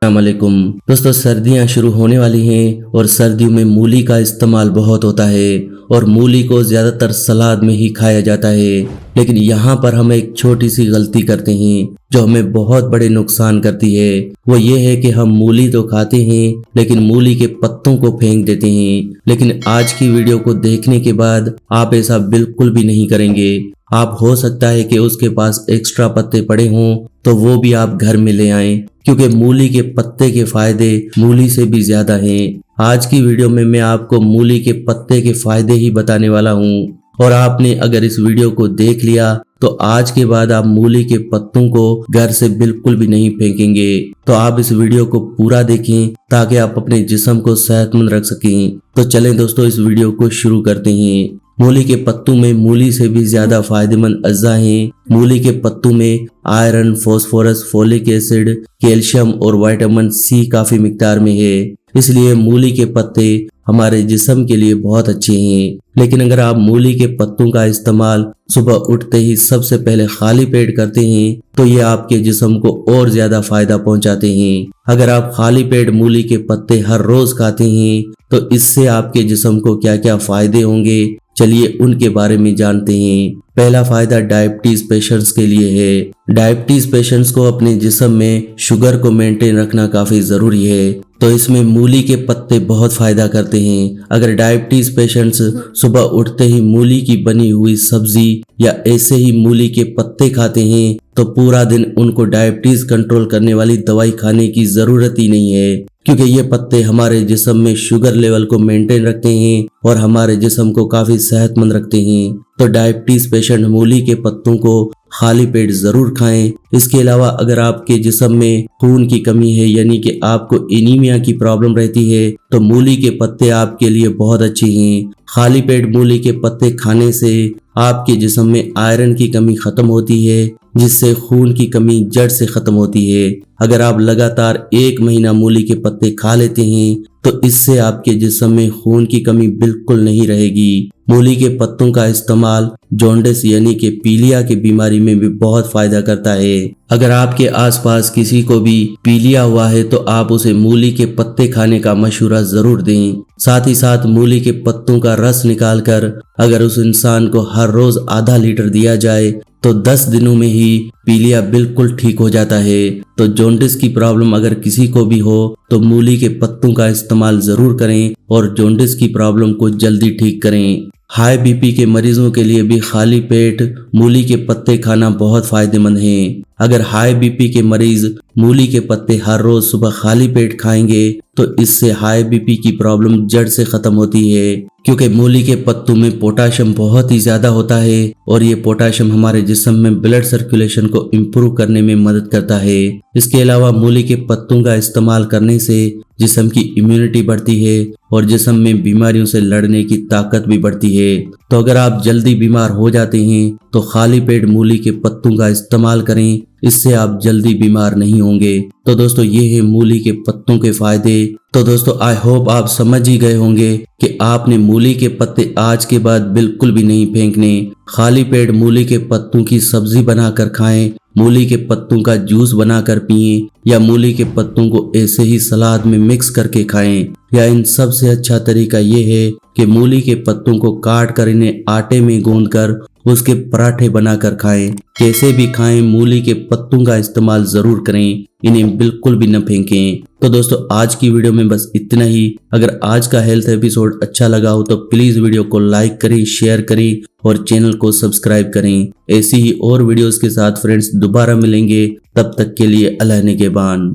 अस्सलामुअलैकुम दोस्तों, सर्दियां शुरू होने वाली हैं और सर्दियों में मूली का इस्तेमाल बहुत होता है और मूली को ज़्यादातर सलाद में ही खाया जाता है। लेकिन यहाँ पर हम एक छोटी सी गलती करते हैं जो हमें बहुत बड़े नुकसान करती है। वो ये है कि हम मूली तो खाते हैं लेकिन मूली के पत्तों को फेंक देते हैं। लेकिन आज की वीडियो को देखने के बाद आप ऐसा बिल्कुल भी नहीं करेंगे। आप हो सकता है कि उसके पास एक्स्ट्रा पत्ते पड़े हों तो वो भी आप घर में ले आएं, क्योंकि मूली के पत्ते के फायदे मूली से भी ज्यादा हैं। आज की वीडियो में मैं आपको मूली के पत्ते के फायदे ही बताने वाला हूँ और आपने अगर इस वीडियो को देख लिया तो आज के बाद आप मूली के पत्तों को घर से बिल्कुल भी नहीं फेंकेंगे। तो आप इस वीडियो को पूरा देखें ताकि आप अपने जिस्म को सेहतमंद रख सकें। तो चलें दोस्तों, इस वीडियो को शुरू करते हैं। मूली के पत्तों में मूली से भी ज्यादा फायदेमंद अज्जा हैं। मूली के पत्तों में iron, phosphorus, folic acid, calcium और विटामिन सी काफी मिकदार में है, इसलिए मूली के पत्ते हमारे जिस्म के लिए बहुत अच्छे हैं। लेकिन अगर आप मूली के पत्तों का इस्तेमाल सुबह उठते ही सबसे पहले खाली पेट करते हैं तो ये आपके जिस्म को और ज्यादा फायदा पहुंचाते हैं। अगर आप खाली पेट मूली के पत्ते हर रोज खाते हैं तो इससे आपके जिस्म को क्या क्या फायदे होंगे, चलिए उनके बारे में जानते हैं। पहला फायदा डायबिटीज पेशेंट्स के लिए है। डायबिटीज पेशेंट्स को अपने जिस्म में शुगर को मेंटेन रखना काफी जरूरी है, तो इसमें मूली के पत्ते बहुत फायदा करते हैं। अगर डायबिटीज पेशेंट्स सुबह उठते ही मूली की बनी हुई सब्जी या ऐसे ही मूली के पत्ते खाते हैं तो पूरा दिन उनको डायबिटीज कंट्रोल करने वाली दवाई खाने की जरूरत ही नहीं है, क्योंकि ये पत्ते हमारे जिस्म में शुगर लेवल को मेंटेन रखते हैं और हमारे जिस्म को काफी सेहतमंद रखते हैं। तो डायबिटीज पेशेंट मूली के पत्तों को खाली पेट जरूर खाएं। इसके अलावा अगर आपके जिस्म में खून की कमी है, यानी कि आपको एनीमिया की प्रॉब्लम रहती है, तो मूली के पत्ते आपके लिए बहुत अच्छे हैं। खाली पेट मूली के पत्ते खाने से आपके जिस्म में आयरन की कमी खत्म होती है, जिससे खून की कमी जड़ से खत्म होती है। अगर आप लगातार 1 महीना मूली के पत्ते खा लेते हैं तो इससे आपके जिस्म में खून की कमी बिल्कुल नहीं रहेगी। मूली के पत्तों का इस्तेमाल जॉन्डिस यानी कि पीलिया की बीमारी में भी बहुत फायदा करता है। अगर आपके आसपास किसी को भी पीलिया हुआ है तो आप उसे मूली के पत्ते खाने का मशवरा जरूर दें। साथ ही साथ मूली के पत्तों का रस निकालकर अगर उस इंसान को हर रोज आधा लीटर दिया जाए तो 10 दिनों में ही पीलिया बिल्कुल ठीक हो जाता है। तो जॉन्डिस की प्रॉब्लम अगर किसी को भी हो तो मूली के पत्तों का इस्तेमाल जरूर करें और जॉन्डिस की प्रॉब्लम को जल्दी ठीक करें। हाई बीपी के मरीजों के लिए भी खाली पेट मूली के पत्ते खाना बहुत फायदेमंद है। अगर हाई बीपी के मरीज मूली के पत्ते हर रोज सुबह खाली पेट खाएंगे तो इससे हाई बीपी की प्रॉब्लम जड़ से खत्म होती है, क्योंकि मूली के पत्तों में पोटाशियम बहुत ही ज्यादा होता है और ये पोटाशियम हमारे जिस्म में ब्लड सर्कुलेशन को इम्प्रूव करने में मदद करता है। इसके अलावा मूली के पत्तों का इस्तेमाल करने से जिस्म की इम्यूनिटी बढ़ती है और जिस्म में बीमारियों से लड़ने की ताकत भी बढ़ती है। तो अगर आप जल्दी बीमार हो जाते हैं तो खाली पेट मूली के पत्तों का इस्तेमाल करें, इससे आप जल्दी बीमार नहीं होंगे। तो दोस्तों, ये है मूली के पत्तों के फायदे। तो दोस्तों, आई होप आप समझ ही गए होंगे कि आपने मूली के पत्ते आज के बाद बिल्कुल भी नहीं फेंकने। खाली पेट मूली के पत्तों की सब्जी बनाकर खाएं, मूली के पत्तों का जूस बनाकर पिएं या मूली के पत्तों को ऐसे ही सलाद में मिक्स करके खाएं, या इन सबसे अच्छा तरीका ये है कि मूली के पत्तों को काट कर इन्हें आटे में गूंदकर उसके पराठे बनाकर खाएं। कैसे भी खाएं, मूली के पत्तों का इस्तेमाल जरूर करें, इन्हें बिल्कुल भी न फेंकें। तो दोस्तों, आज की वीडियो में बस इतना ही। अगर आज का हेल्थ एपिसोड अच्छा लगा हो तो प्लीज वीडियो को लाइक करें, शेयर करें और चैनल को सब्सक्राइब करें। ऐसी ही और वीडियोस के साथ फ्रेंड्स दोबारा मिलेंगे, तब तक के लिए अल्लाह निगहबान।